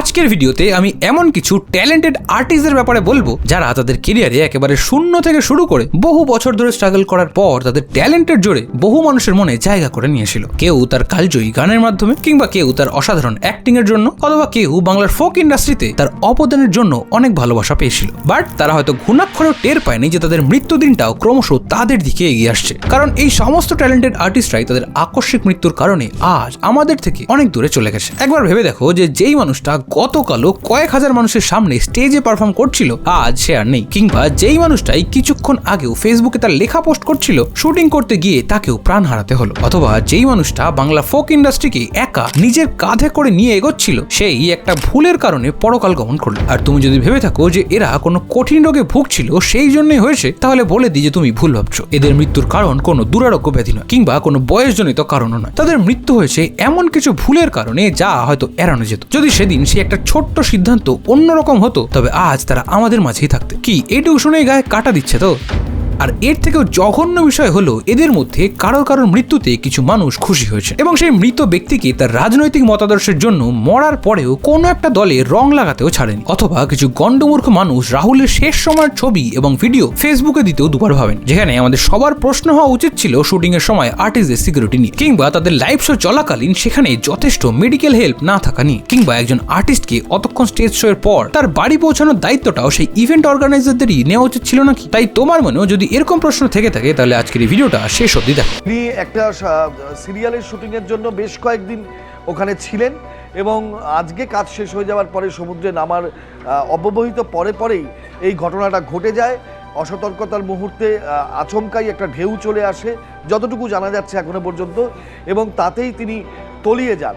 আজকের ভিডিওতে আমি এমন কিছু ট্যালেন্টেড আর্টিস্টদের ব্যাপারে বলবো যারা তাদের ক্যারিয়ারে একেবারে শূন্য থেকে শুরু করে বহু বছর ধরে স্ট্রাগল করার পর তাদের ট্যালেন্টের জোরে বহু মানুষের মনে জায়গা করে নিয়েছিল। কেউ তার কালজয়ী গানের মাধ্যমে, কিংবা কেউ তার অসাধারণ অ্যাক্টিং এর জন্য, অথবা কেউ বাংলার ফোক ইন্ডাস্ট্রিতে তার অবদানের জন্য অনেক ভালোবাসা পেয়েছিল। বাট তারা হয়তো ঘুণাক্ষরেও টের পায়নি যে তাদের মৃত্যুদিনটাও ক্রমশ তাদের দিকে এগিয়ে আসছে। কারণ এই সমস্ত ট্যালেন্টেড আর্টিস্টরাই তাদের আকস্মিক মৃত্যুর কারণে আজ আমাদের থেকে অনেক দূরে চলে গেছে। একবার ভেবে দেখো যে যেই মানুষটা গতকালও কয়েক হাজার মানুষের সামনে স্টেজে পারফর্ম করছিল, আজ সে আর নেই। কিংবা যেই মানুষটাই কিছুক্ষণ আগেও ফেসবুকে তার লেখা পোস্ট করছিল, শুটিং করতে গিয়ে তাকেও প্রাণ হারাতে হলো। অথবা যেই মানুষটা বাংলা ফোক ইন্ডাস্ট্রিকে একা নিজের কাঁধে করে নিয়ে এগোচ্ছিল, সেই একটা ভুলের কারণে পরকাল গমন করলো। আর তুমি যদি ভেবে থাকো যে এরা কোনো কঠিন রোগে ভুগছিল সেই জন্যই হয়েছে, তাহলে বলে দিই যে তুমি ভুল ভাবছো। এদের মৃত্যুর কারণ কোনো দুরারোগ্য ব্যাধি নয়, কিংবা কোনো বয়সজনিত কারণও নয়। তাদের মৃত্যু হয়েছে এমন কিছু ভুলের কারণে যা হয়তো এড়ানো যেত। যদি সেদিন সে একটা ছোট্ট সিদ্ধান্ত অন্যরকম হতো, তবে আজ তারা আমাদের মাঝেই থাকতে। কি এইটুকু শুনে গায়ে কাটা দিচ্ছে তো? আর এর থেকেও জঘন্য বিষয় হলো, এদের মধ্যে কারোর মৃত্যুতে কিছু মানুষ খুশি হয়েছে, এবং সেই মৃত ব্যক্তিকে তার রাজনৈতিক মতাদর্শের জন্য মরার পরেও কোনো একটা দলে রং লাগাতেও ছাড়েনি। অথবা কিছু গণ্ডমূর্খ মানুষ রাহুলের শেষ সময়ের ছবি এবং ভিডিও ফেসবুকে দিতেও দুবার ভাবেন। যেখানে আমাদের সবার প্রশ্ন হওয়া উচিত ছিল শুটিং এর সময় আর্টিস্টদের সিকিউরিটি নিয়ে, কিংবা তাদের লাইভ শো চলাকালীন সেখানে যথেষ্ট মেডিকেল হেল্প না থাকা নিয়ে, কিংবা একজন আর্টিস্টকে অতক্ষণ স্টেজ শো এর পর তার বাড়ি পৌঁছানোর দায়িত্বটাও সেই ইভেন্ট অর্গানাইজারদেরই নেওয়া উচিত ছিল নাকি? তাই তোমার মনেও যদি এরকম প্রশ্ন থেকে থাকে, তাহলে আজকের এই ভিডিওটা শেষ অবধি দেখো। তিনি একটা সিরিয়ালের শুটিং এর জন্য বেশ কয়েকদিন ওখানে ছিলেন, এবং আজকে কাজ শেষ হয়ে যাওয়ার পরে সমুদ্রে নামার অব্যবহিত পরেই এই ঘটনাটা ঘটে যায়। অসতর্কতার মুহূর্তে আচমকাই একটা ঢেউ চলে আসে, যতটুকু জানা যাচ্ছে এখনো পর্যন্ত, এবং তাতেই তিনি তলিয়ে যান।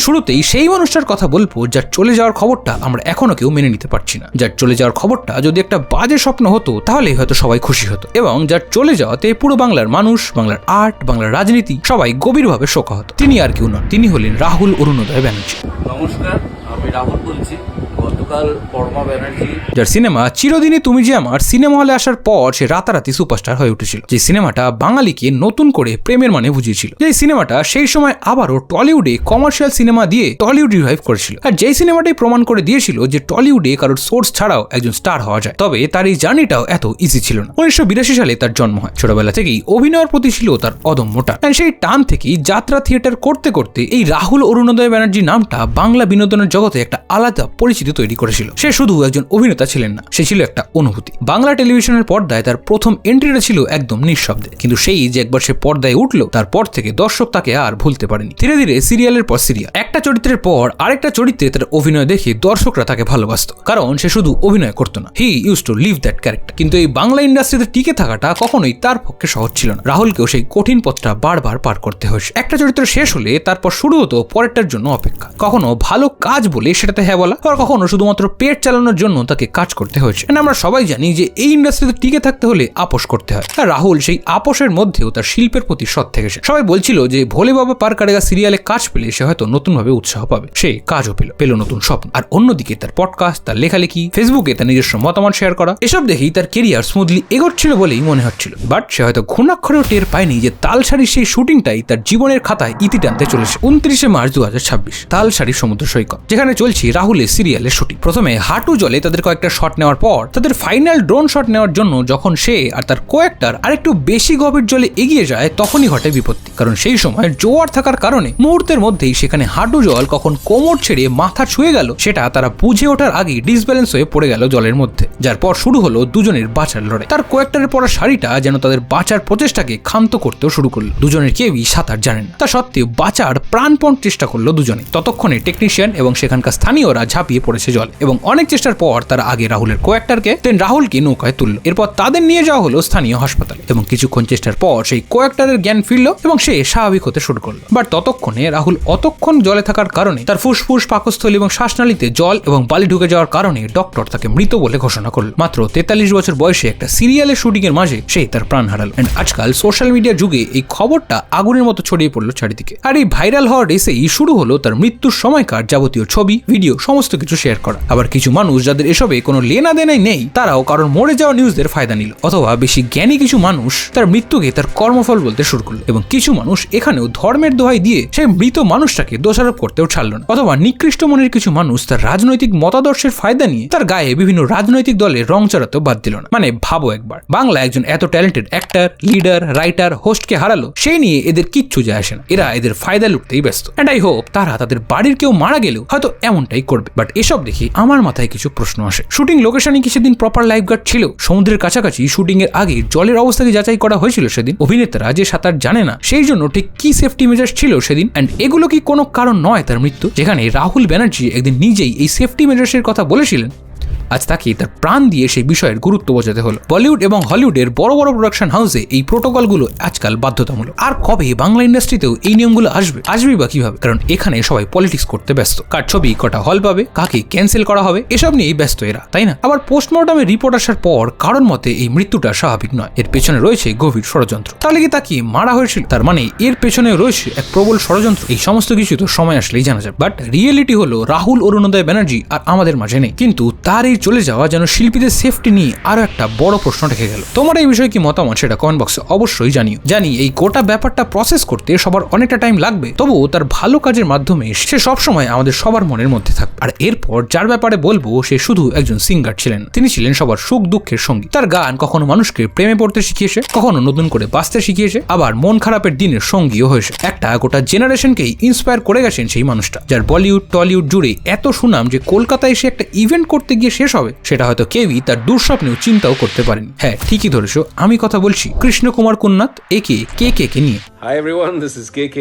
শুরুতেই সেই মানুষটার কথা বলবো যার চলে যাওয়ার খবরটা আমরা এখনো কেউ মেনে নিতে পারছি না। যার চলে যাওয়ার খবরটা যদি একটা বাজে স্বপ্ন হতো, তাহলে হয়তো সবাই খুশি হতো, এবং যার চলে যাওয়াতে পুরো বাংলার মানুষ, বাংলার আর্ট, বাংলার রাজনীতি সবাই গভীরভাবে শোকাহত। তিনি আর কেউ নন, তিনি হলেন রাহুল অরুণোদয় ব্যানার্জি। নমস্কার, আমি রাহুল বলছি। গতকাল পরমা ব্যানার্জি, যার সিনেমা চিরদিনই তুমি যে আমার সিনেমা হলে আসার পর সে রাতারাতি সুপারস্টার হয়ে উঠেছিল। যে সিনেমাটা বাঙালিকে নতুন করে প্রেমের মানে বুঝিয়েছিল। যে সিনেমাটা সেই সময় আবারও টলিউডে কমার্শিয়াল সিনেমা দিয়ে টলিউড রিভাইভ করেছিল। আর যেই সিনেমাটাই প্রমাণ করে দিয়েছিল যে টলিউডে কারোর সোর্স ছাড়াও একজন স্টার হওয়া যায়। তবে তার এই জার্নিটাও এত ইজি ছিল না। 1982 সালে তার জন্ম হয়। ছোটবেলা থেকেই অভিনয়ের প্রতি ছিল তার অদম্য টান। সেই টান থেকেই যাত্রা থিয়েটার করতে করতে এই রাহুল অরুণোদয় ব্যানার্জি নামটা বাংলা বিনোদনের জগতে একটা আলাদা পরিচিতি তৈরি করেছিল। সে শুধু একজন অভিনেতা ছিলেন না, সে ছিল একটা অনুভূতি। বাংলা টেলিভিশনের পর্দায় তার প্রথম এন্ট্রিটা ছিল একদম নিঃশব্দে, কিন্তু সেই যে একবার সে পর্দায় উঠলো, তারপর থেকে দর্শক তাকে আর ভুলতে পারেনি। ধীরে ধীরে সিরিয়ালের পর সিরিয়াল, একটা চরিত্রের পর আরেকটা চরিত্রে তার অভিনয় দেখে দর্শকরা তাকে ভালোবাসত, কারণ সে শুধু অভিনয় করতো না, he use to live that character. কিন্তু এই বাংলা ইন্ডাস্ট্রিতে টিকে থাকাটা কখনোই তার পক্ষে সহজ ছিল না। রাহুলকেও সেই কঠিন পথটা বারবার পার করতে হয়েছে। একটা চরিত্র শেষ হলে তারপর শুরু হতো পরেরটার জন্য অপেক্ষা। কখনো ভালো কাজ বলে সেটাতে হ্যাঁ বলা, আর কখনো শুধুমাত্র পেট চালানোর জন্য তাকে কাজ করতে হয়েছে। আমরা সবাই জানি যে এই ইন্ডাস্ট্রিতে টিকে থাকতে হলে আপোষ করতে হয়। আর রাহুল সেই আপোষের মধ্যেও তার শিল্পের প্রতি সৎ থেকেছে। সবাই বলছিল যে ভোলে বাবা পার কারেগা সিরিয়ালে কাজ পেলে সে হয়তো নতুন ভাবে উৎসাহ পাবে। সে কাজও পেল নতুন স্বপ্ন। আর অন্যদিকে তার পডকাস্ট, তার লেখালেখি, ফেসবুকে তার নিজস্ব মতামত শেয়ার করা, এসব দেখেই তার কেরিয়ার স্মুথলি এগোচ্ছিল বলেই মনে হচ্ছিল। বাট সে হয়তো ঘুণাক্ষরেও টের পায়নি যে তালসারির সেই শুটিংটাই তার জীবনের খাতায় ইতি টানতে চলেছে। 29 মার্চ 2026 তালসারি সমুদ্র সৈকত, যেখানে চলছে রাহুলের সিরিয়ালের শুটিং। প্রথমে হাঁটু জলে তাদের কয়েকটা শট নেওয়ার পর তাদের ফাইনাল ড্রোন শট নেওয়ার জন্য যখন সে আর তার কো-অ্যাক্টর আরেকটু বেশি গভীর জলে এগিয়ে যায়, তখনই ঘটে বিপত্তি। কারণ সেই সময় জোয়ার থাকার কারণে মুহূর্তের মধ্যেই সেখানে হাঁটু জল কখন কোমর ছেড়ে মাথা ছুঁয়ে গেল, সেটা তারা বুঝে ওঠার আগেই ডিসব্যালেন্স হয়ে পড়ে গেল জলের মধ্যে। যার পর শুরু হলো দুজনের বাঁচার লড়াই। তার কো-অ্যাক্টরের পরা শাড়িটা যেন তাদের বাঁচার প্রচেষ্টাকে ক্ষান্ত করতেও শুরু করলো। দুজনের কেউই সাঁতার জানেন না, তা সত্ত্বেও বাঁচার প্রাণপণ চেষ্টা করলো দুজনে। ততক্ষণে টেকনিশিয়ান এবং সেখানকার স্থানীয়রা ঝাঁপিয়ে পড়েছে জল, এবং অনেক চেষ্টার পর তারা আগে রাহুলের কো-অ্যাক্টরকে, দেন রাহুলকে নৌকায় তুললো। এরপর তাদের নিয়ে যাওয়া হলো স্থানীয় হাসপাতালে, এবং কিছুক্ষণ চেষ্টার পর সেই কো-অ্যাক্টরের জ্ঞান ফিরল এবং সে স্বাভাবিক হতে শুরু করলো। বাট ততক্ষণে রাহুল অতক্ষণ জলে থাকার কারণে তার ফুসফুস, পাকস্থলী এবং শ্বাসনালীতে জল এবং বালি ঢুকে যাওয়ার কারণে ডক্টর তাকে মৃত বলে ঘোষণা করল। মাত্র 43 বছর বয়সে একটা সিরিয়ালের শুটিং এর মাঝে সে তার প্রাণ হারাল। এন্ড আজকাল সোশ্যাল মিডিয়া যুগে এই খবরটা আগুনের মতো ছড়িয়ে পড়লো চারিদিকে। আর এই ভাইরাল হওয়ার রেসেই শুরু হলো তার মৃত্যুর সময়কার যাবতীয় ছবি, ভিডিও সমস্ত কিছু শেয়ার করা। করা। আবার কিছু মানুষ যাদের এসবে কোনো লেনা দেনাই নেই তারাও কারণ মরে যাওয়া নিউজদের ফায়দা নিল, অথবা বেশি জ্ঞানী কিছু মানুষ তার মৃত্যুকে তার কর্মফল বলতে শুরু করলো, এবং কিছু মানুষ এখানেও ধর্মের দোহাই দিয়ে সেই মৃত মানুষটাকে দোষারোপ করতেও ছাড়লো না। অথবা নিকৃষ্ট মনের কিছু মানুষ তার রাজনৈতিক মতাদর্শের ফায়দা নিয়ে তার গায়ে বিভিন্ন রাজনৈতিক দলের রং চড়াতেও বাদ দিল না। মানে ভাবো একবার, বাংলা একজন এত ট্যালেন্টেড অ্যাক্টর, লিডার, রাইটার, হোস্টকে হারালো, সেই নিয়ে এদের কিচ্ছু যায় আসে না, এরা এদের ফায়দা লুটতেই ব্যস্ত। এন্ড আই হোপ তারা তাদের বাড়ির কেউ মারা গেলেও হয়তো এমনটাই করবে। বাট এসব দেখে আমার মাথায় কিছু প্রশ্ন আসে। শুটিং লোকেশনে কি সেদিন প্রপার লাইফ গার্ড ছিল? সমুদ্রের কাছাকাছি শুটিং এর আগে জলের অবস্থাকে যাচাই করা হয়েছিল সেদিন? অভিনেতারা যে সাঁতার জানে না সেই জন্য ঠিক কি সেফটি মেজার্স ছিল সেদিন? এন্ড এগুলো কি কোনো কারণ নয় তার মৃত্যু, যেখানে রাহুল ব্যানার্জি একদিন নিজেই এই সেফটি মেজার্সের কথা বলেছিলেন? আজ তাকে তার প্রাণ দিয়ে সেই বিষয়ের গুরুত্ব বোঝাতে হলো। বলিউড এবং হলিউডের বড় বড় প্রোডাকশন হাউসে এই প্রোটোকলগুলো আজকাল বাধ্যতামূলক। আর কবে বাংলা ইন্ডাস্ট্রিতেও এই নিয়মগুলো আসবে বা কিভাবে? কারণ এখানে সবাই পলিটিক্স করতে ব্যস্ত, কার ছবি কটা হল পাবে, কাকে ক্যান্সেল করা হবে, এসব নিয়েই ব্যস্ত এরা, তাই না? আবার পোস্টমর্টমের রিপোর্ট আসার পর কারণ মতে এই মৃত্যুটা স্বাভাবিক নয়, এর পেছনে রয়েছে গভীর ষড়যন্ত্র। তাহলে কি তাকে মারা হয়েছিল? তার মানে এর পেছনে রয়েছে এক প্রবল ষড়যন্ত্র। এই সমস্ত কিছু তো সময় আসলেই জানা যাবে। বাট রিয়েলিটি হলো রাহুল অরুণোদয় ব্যানার্জি আর আমাদের মাঝে নেই, কিন্তু তার এই চলে যাওয়া যেন শিল্পীদের সেফটি নিয়ে আরো একটা বড় প্রশ্ন রেখে গেল। তোমার এই বিষয়ে কি মতামত সেটা কমেন্ট বক্সে অবশ্যই জানিও। জানি এই গোটা ব্যাপারটা প্রসেস করতে সবার অনেকটা টাইম লাগবে, তবুও তার ভালো কাজের মাধ্যমে সে সবসময় আমাদের সবার মনের মধ্যে থাকবে। আর এরপর যার ব্যাপারে বলবো সে শুধু একজন সিঙ্গার ছিলেন, তিনি ছিলেন সবার সুখ দুঃখের সঙ্গী। তার গান কখনো মানুষকে প্রেমে পড়তে শিখিয়েছে, কখনো নতুন করে বাঁচতে শিখিয়েছে, আবার মন খারাপের দিনের সঙ্গীও হয়েছে। একটা গোটা জেনারেশনকেই ইন্সপায়ার করে গেছেন সেই মানুষটা, যার বলিউড টলিউড জুড়ে এত সুনাম যে কলকাতায় এসে একটা ইভেন্ট করতে গিয়ে শেষ হবে সেটা হয়তো কেউই তার দুঃস্বপ্নেও চিন্তাও করতে পারেনি। হ্যাঁ, ঠিকই ধরেছো, আমি কথা বলছি কৃষ্ণ কুমার কুন্নাথ একে কে নিয়ে। Hi everyone, this is KK.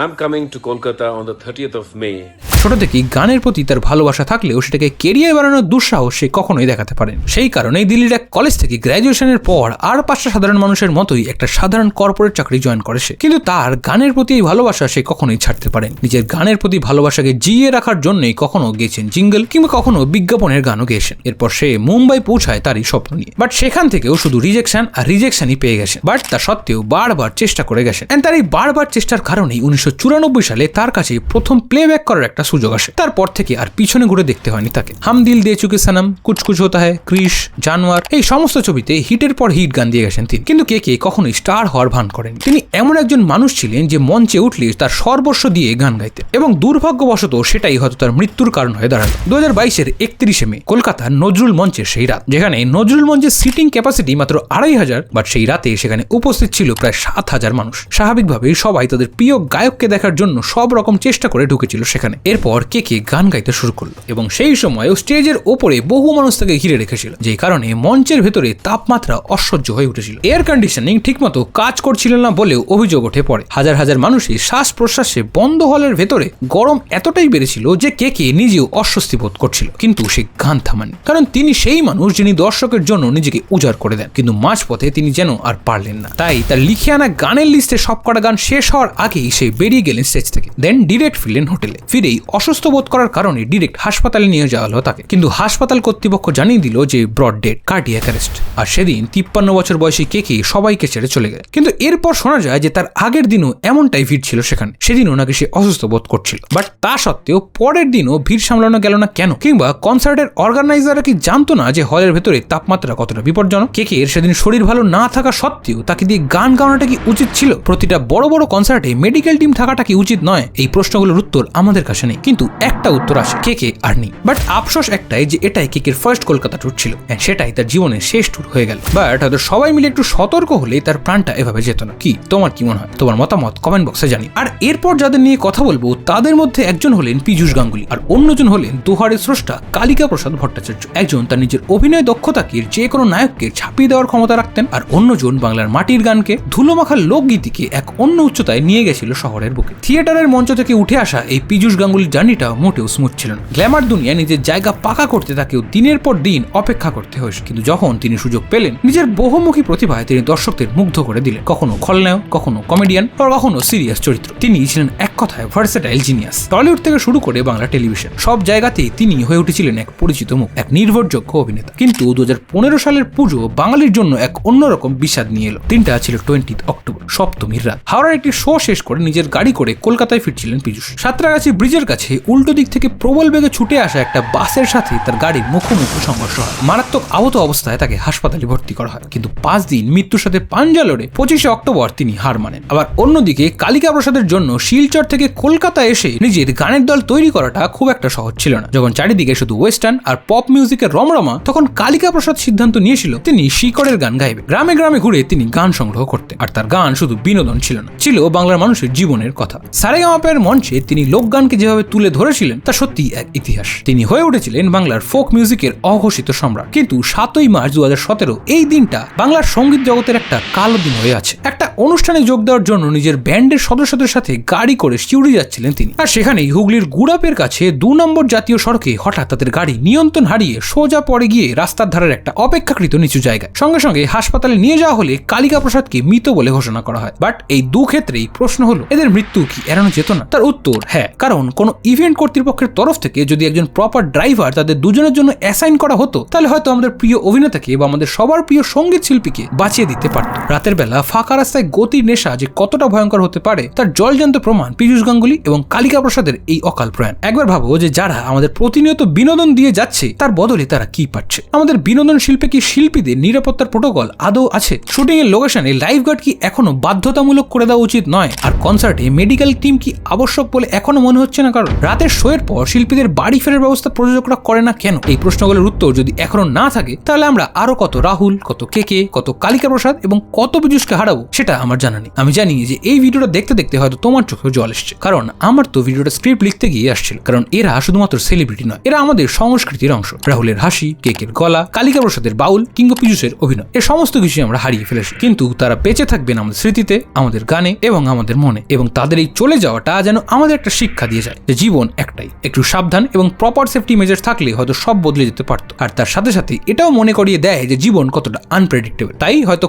I'm coming to Kolkata on the 30th of May. ছোট থেকেই গানের প্রতি তার ভালোবাসা থাকলেও সেটাকে কেরিয়ার বানানোর দুঃসাহস সে কখনোই দেখাতে পারেন। সেই কারণেই দিল্লির এক কলেজ থেকে গ্র্যাজুয়েশনের পর আর 5টা সাধারণ মানুষের মতোই একটা সাধারণ কর্পোরেট চাকরি জয়েন করে সে। কিন্তু তার গানের প্রতি এই ভালোবাসা সে কখনোই ছাড়তে পারেন। নিজের গানের প্রতি ভালোবাসাকে জিইয়ে রাখার জন্যই কখনো গেয়েছেন জিঙ্গল, কিংবা কখনো বিজ্ঞাপনের গানও গেয়েছেন। এরপর সে মুম্বাই পৌঁছায় তার এই স্বপ্ন নিয়ে। বাট সেখান থেকেও শুধু রিজেকশন আর রিজেকশনই পেয়ে গেছেন। বাট তা সত্ত্বেও বারবার চেষ্টা করে গেছেন। এন্ড তার এই বারবার চেষ্টার কারণেই 1994 সালে তার কাছে প্রথম প্লেব্যাক করার একটা সুযোগ আসে। তারপর থেকে আর পিছনে ঘুরে দেখতে হয়নি তাকে। হাম দিল দে চুকে সনম, কুছ কুছ হোতা হ্যায়, ক্রিশ, জানোয়ার, এই সমস্ত ছবিতে হিটের পর হিট গান দিয়ে গেছেন তিনি। কিন্তু কে কখনোই স্টার হওয়ার ভান করেন। তিনি এমন একজন মানুষ ছিলেন যে মঞ্চে উঠলে তার সর্বস্ব দিয়ে গান গাইতেন, এবং দুর্ভাগ্যবশত সেটাই হয়তো তার মৃত্যুর কারণ হয়ে দাঁড়ালো। 2022-এর 31শে মে কলকাতার নজরুল মঞ্চের সেই রাত, যেখানে নজরুল মঞ্চের সিটিং ক্যাপাসিটি মাত্র 2500, বাট সেই রাতে সেখানে উপস্থিত ছিল প্রায় 7000 মানুষ। স্বাভাবিকভাবেই সবাই তাদের প্রিয় গায়ককে দেখার জন্য সব রকম চেষ্টা করে ঢুকেছিল সেখানে। এরপর কে গান গাইতে শুরু করলো, এবং সেই সময় স্টেজের ওপরে বহু মানুষ তাকে ঘিরে রেখেছিল, যে কারণে মঞ্চের ভেতরে তাপমাত্রা অসহ্য হয়ে উঠেছিল। এয়ার কন্ডিশনিং ঠিকমতো কাজ করছিল না বলেও অভিযোগ ওঠে পড়ে। হাজার হাজার মানুষই শ্বাস প্রশ্বাসে বন্ধ হলের ভেতরে গরম এতটাই বেড়েছিল যে কে নিজেও অস্বস্তি বোধ করছিল। কিন্তু সে গান থামাননি, কারণ তিনি সেই মানুষ যিনি দর্শকের জন্য নিজেকে উজাড় করে দেন। কিন্তু মাঝপথে তিনি যেন আর পারলেন না, তাই তার লিখে আনা গানের লিস্টে সবকটা গান শেষ হওয়ার আগেই সে বেরিয়ে গেলেন স্টেজ থেকে। দেন ডিরেক্ট ফিরলেন হোটেলে। ফিরেই অসুস্থ বোধ করার কারণে ডিরেক্ট হাসপাতালে নিয়ে যাওয়া হলো তাকে। কিন্তু হাসপাতাল কর্তৃপক্ষ জানিয়ে দিল যে ব্রড ডেড, কার্ডিয়াক অ্যারেস্ট। আর সেদিন 53 বছর বয়সী কে সবাইকে ছেড়ে চলে গেলেন। কিন্তু এরপর শোনা যায় যে তার আগের দিনও এমনটাই ভিড় ছিল সেখানে, সেদিনও নাকি সে অসুস্থ বোধ করছিল। বাট তা সত্ত্বেও পরের দিনও ভিড় সামলানো গেল না কেন? কিংবা কনসার্টের অর্গানাইজাররা কি জানতো না যে হলের ভেতরে তাপমাত্রা কতটা বিপজ্জনক? কে এর সেদিন শরীর ভালো না থাকা সত্ত্বেও তাকে দিয়ে গান গাওয়াটা কি উচিত ছিল? প্রতিটা বড় বড় কনসার্টে মেডিকেল টিম থাকাটা কি উচিত নয়? এই প্রশ্নগুলোর উত্তর আমাদের কাছে নেই, কিন্তু একটা উত্তর আসে, কে আর নেই। বাট আফসোস একটাই যে এটাই কেকের ফার্স্ট কলকাতা ট্যুর ছিল, সেটাই তার জীবনের শেষ ট্যুর হয়ে গেল। বাট হয়তো সবাই মিলে একটু সতর্ক হলে তার প্রাণটা এভাবে যেত না। কি তোমার কি মনে হয়? তোমার মতামত কমেন্ট বক্সে জানি। আর এরপর যাদের নিয়ে কথা বলবো তাদের মধ্যে একজন হলেন পীযূষ গাঙ্গুলি, আর অন্যজন হলেন দোহারের স্রষ্টা কালিকা প্রসাদ ভট্টাচার্য। একজন তার নিজের অভিনয় দক্ষতাকে যে কোনো নায়ককে ছাপিয়ে দেওয়ার ক্ষমতা রাখতেন, আর অন্যজন বাংলার মাটির গানকে, ধুলোমাখা লোকগীতিকে এক অন্য উচ্চতায় নিয়ে গেছিল শহরের বুকে। থিয়েটারের মঞ্চ থেকে উঠে আসা এই পীযূষ গাঙ্গুলির জার্নিটা মোটেও স্মুথ ছিল না। গ্ল্যামার দুনিয়ায় নিজের জায়গা পাকা করতে তাকেও দিনের পর দিন অপেক্ষা করতে হয়েছে। কিন্তু যখন তিনি সুযোগ পেলেন, নিজের বহুমুখী প্রতিভায় তিনি দর্শকদের মুগ্ধ করে দিলেন। কখনো খলনায়ক, কখনো কমেডিয়ান, আর কখনো সিরিয়াস চরিত্র। তিনি ছিলেন এক কথায় ভার্সেটাইল জিনিয়াস। টলিউড থেকে শুরু করে বাংলা টেলিভিশন সব জায়গাতেই তিনি হয়ে উঠেছিলেন এক পরিচিত মুখ, এক নির্ভরযোগ্য অভিনেতা। কিন্তু 2015 সালের পুজো বাঙালির জন্য এক অন্যরকম বিষাদ নিয়ে এলো। দিনটা ছিল 20 অক্টোবর, সপ্তমীর রাত। হাওড়ার একটি শো শেষ করে নিজের গাড়ি করে কলকাতায় ফিরছিলেন পীযূষ। সাঁতরাগাছি ব্রিজের কাছে উল্টো দিক থেকে প্রবল বেগে ছুটে আসা একটা বাসের সাথে তার গাড়ির মুখোমুখি সংঘর্ষ হয়। মারাত্মক আহত অবস্থায় তাকে হাসপাতালে ভর্তি করা হয়, কিন্তু 5 দিন মৃত্যুর সাথে পাঞ্জা লড়ে 25শে অক্টোবর তিনি হার মানেন। আবার অন্যদিকে কালিকা প্রসাদের জন্য শিলচর থেকে কলকাতা এসে নিজের গানের দল তৈরি করাটা খুব একটা সহজ ছিল না। যখন চারিদিকে শুধু ওয়েস্টার্ন আর পপ মিউজিকের রমরমা, তখন কালিকা প্রসাদ সিদ্ধান্ত নিয়েছিল তিনি শিকড়ের গান গাইবে। গ্রামে গ্রামে ঘুরে তিনি গান সংগ্রহ করতেন, আর তার গান শুধু বিনোদন ছিল না, ছিল বাংলার মানুষের জীবনের কথা। সারেগামাপার মঞ্চে তিনি লোকগানকে যেভাবে তুলে ধরেছিলেন তা সত্যি এক ইতিহাস। তিনি হয়ে উঠেছিলেন বাংলার ফোক মিউজিকের অঘোষিত সম্রাট। কিন্তু 7ই মার্চ 2017 এই দিনটা বাংলার সঙ্গীত জগতের একটা কালো দিন হয়ে আছে। একটা অনুষ্ঠানে যোগ দেওয়ার জন্য নিজের ব্যান্ডের সদস্যদের সাথে গাড়ি করে সিউড়ি যাচ্ছিলেন তিনি, আর সেখানেই হুগলির গুড়াপের কাছে 2 নম্বর জাতীয় সড়কে হঠাৎ তাদের গাড়ি নিয়ন্ত্রণ হারিয়ে সোজা পড়ে গিয়ে রাস্তার ধারের একটা অপেক্ষাকৃত নিচু জায়গায়। সঙ্গে সঙ্গে হাসপাতালে নিয়ে যাওয়া হলে কালিকা প্রসাদকে মৃত বলে ঘোষণা করা হয়। বাট এই 2 ক্ষেত্রেই প্রশ্ন হলো, এদের মৃত্যু কি এড়ানো যেত না? তার উত্তর হ্যাঁ, কারণ কোন ইভেন্ট কর্তৃপক্ষের তরফ থেকে যদি একজন প্রপার ড্রাইভার তাদের দুজনের জন্য অ্যাসাইন করা হতো, তাহলে হয়তো আমাদের প্রিয় অভিনেতাকে বা আমাদের সবার প্রিয় সঙ্গীত শিল্পীকে বাঁচিয়ে দিতে পারত। রাতের বেলা ফাঁকা রাস্তায় গতির নেশা যে কতটা ভয়ঙ্কর হতে পারে তার জলজান্ত প্রমাণ পীযূষ গাঙ্গুলি এবং কালিকা প্রসাদের এই অকাল প্রয়াণ। একবার ভাবো যে যারা আমাদের প্রতিনিয়ত বিনোদন দিয়ে যাচ্ছে তার বদলে তারা কি পাচ্ছে। আমাদের বিনোদন শিল্পে কি শিল্পীদের নিরাপত্তার প্রোটোকল আদৌ আছে? শুটিং এর লোকেশনে লাইফ গার্ড কি এখনো বাধ্যতামূলক করে দেওয়া উচিত নয়? আর কনসার্টে মেডিকেল টিম কি আবশ্যক বলে এখনো মনে হচ্ছে না? কারণ রাতের শো এর পর শিল্পীদের বাড়ি ফেরার ব্যবস্থা প্রযোজকরা করে না কেন? এই প্রশ্নগুলোর উত্তর যদি এখনো না থাকে, তাহলে আমরা আরো কত রাহুল, কত কেকে, কত কালিকা প্রসাদ এবং কত পীযূষকে হারাবো সেটা আমার জানা নেই। আমি জানি যে এই ভিডিওটা দেখতে দেখতে হয়তো তোমার চোখেও জল এসছে, কারণ আমার তো ভিডিওটা স্ক্রিপ্ট লিখতে গিয়ে আসছিল। কারণ এরা শুধুমাত্র সেলিব্রিটি নয়, এরা আমাদের সংস্কৃতির অংশ। রাহুলের হাসি, কেকের গলা, কালিকা প্রসাদের বাউল কিংবা পীযূষের অভিনয়, এ সমস্ত কিছু আমরা হারিয়ে ফেলেছি। কিন্তু তারা বেঁচে থাকবেন আমাদের স্মৃতিতে, আমাদের গানে এবং আমাদের মনে। এবং তাদের এই চলে যাওয়াটা যেন আমাদের একটা শিক্ষা দিয়ে যায় যে জীবন একটাই, একটু সাবধান এবং প্রপার সেফটি মেজার্স থাকলে হয়তো সব বদলে যেতে পারতো। আর তার সাথে সাথে এটাও মনে করিয়ে দেয় যে জীবন কতটা আনপ্রেডিক্টেবল। তাই হয়তো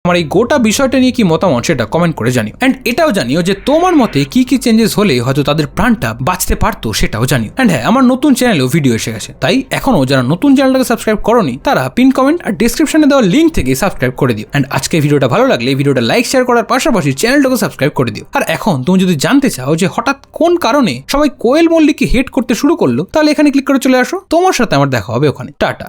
আমার এই গোটা বিষয়টা নিয়ে কি মতামত সেটা কমেন্ট করে জানিও। এন্ড এটাও জানিও যে তোমার মতে কি কি চেঞ্জেস হলে হয়তো তাদের প্রাণটা বাঁচতে পারতো সেটাও জানিও। এন্ড হ্যাঁ, আমার নতুন চ্যানেলেও ভিডিও এসে গেছে, তাই এখনো যারা নতুন চ্যানেলটাকে সাবস্ক্রাইব করোনি তারা পিন কমেন্ট আর ডেসক্রিপশনে দেওয়া লিঙ্ক থেকে সাবস্ক্রাইব করে দিও। এন্ড আজকে ভিডিওটা ভালো লাগলে ভিডিওটা লাইক শেয়ার করার পাশাপাশি চ্যানেলটাকে সাবস্ক্রাইব করে দিও। আর এখন তুমি যদি জানতে চাও যে হঠাৎ কোন কারণে সবাই কোয়েল মল্লিককে হেট করতে শুরু করলো, তাহলে এখানে ক্লিক করে চলে আসো, তোমার সাথে আমার দেখা হবে ওখানে। টাটা।